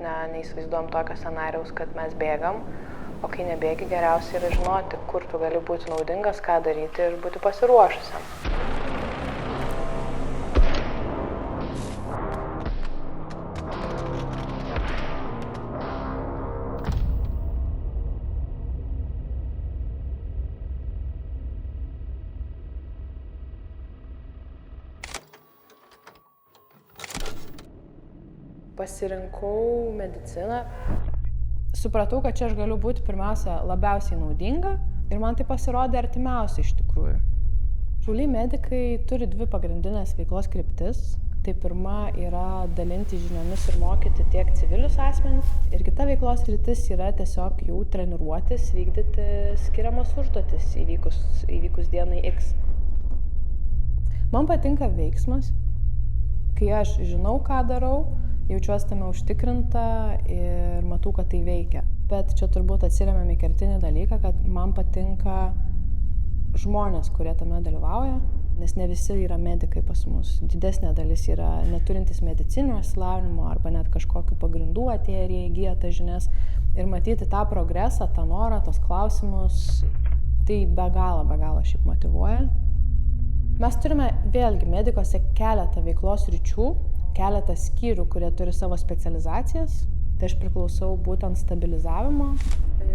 neįsivaizduojam tokio scenarijaus, kad mes bėgam, o kai nebėgi, geriausia yra žinoti, kur tu gali būti naudingas, ką daryti ir būti pasiruošusiam. Pasirinkau mediciną. Supratau, kad čia aš galiu būti pirmiausia labiausiai naudinga ir man tai pasirodė artimiausia iš tikrųjų. Šauliai medikai turi dvi pagrindinės veiklos kryptis. Tai pirma yra dalinti žiniomis ir mokyti tiek civilius asmenis. Ir kita veiklos kryptis yra tiesiog jau treniruotis, vykdyti skiriamas užduotis įvykus dienai X. Man patinka veiksmas, kai aš žinau, ką darau, jaučiuosi tame užtikrinta ir matau, kad tai veikia. Bet čia turbūt atsiremiam į kertinį dalyką, kad man patinka žmonės, kurie tame dalyvauja, nes ne visi yra medikai pas mus. Didesnė dalis yra neturintys medicininio išsilavinimo arba net kažkokių pagrindų atėję ir jie įgyja tas žinias. Ir matyti tą progresą, tą norą, tos klausimus, tai be galo šiaip motyvuoja. Mes turime vėlgi medikuose keletą veiklos ryčių, keletą skyrių, kurie turi savo specializacijas. Tai aš priklausau būtent stabilizavimo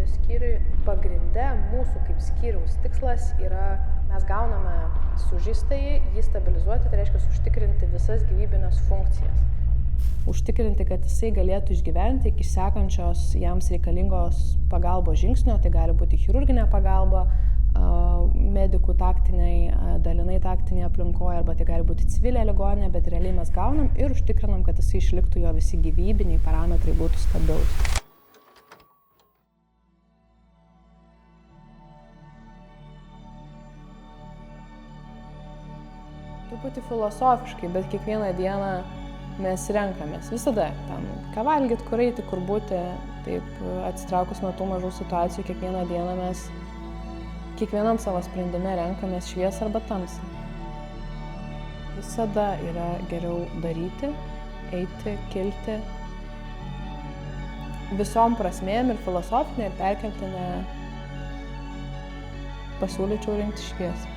skyriui. Pagrinde mūsų kaip skyriaus tikslas yra, mes gauname sužeistąjį, jį stabilizuoti, tai reiškia užtikrinti visas gyvybines funkcijas. Užtikrinti, kad jisai galėtų išgyventi iki sekančios jiems reikalingos pagalbos žingsnio, tai gali būti chirurginė pagalba, medikų taktiniai, dalinai taktiniai aplinkoje, arba tai gali būti civilė ligoninė, bet realiai mes gaunam ir užtikrinam, kad jisai išliktų, jo visi gyvybiniai parametrai būtų stabilūs. Truputį filosofiškai, bet kiekvieną dieną mes renkamės. Visada tam, ką valgyt, kur eiti, kur būti. Taip, atsitraukus nuo tų mažų situacijų, kiekvieną dieną mes kiekvienam savo sprendime renkamės šviesą arba tamsą. Visada yra geriau daryti, eiti, kilti. Visom prasmėm ir filosofinė ir perkeltinė pasiūlyčiau rinkti šviesą.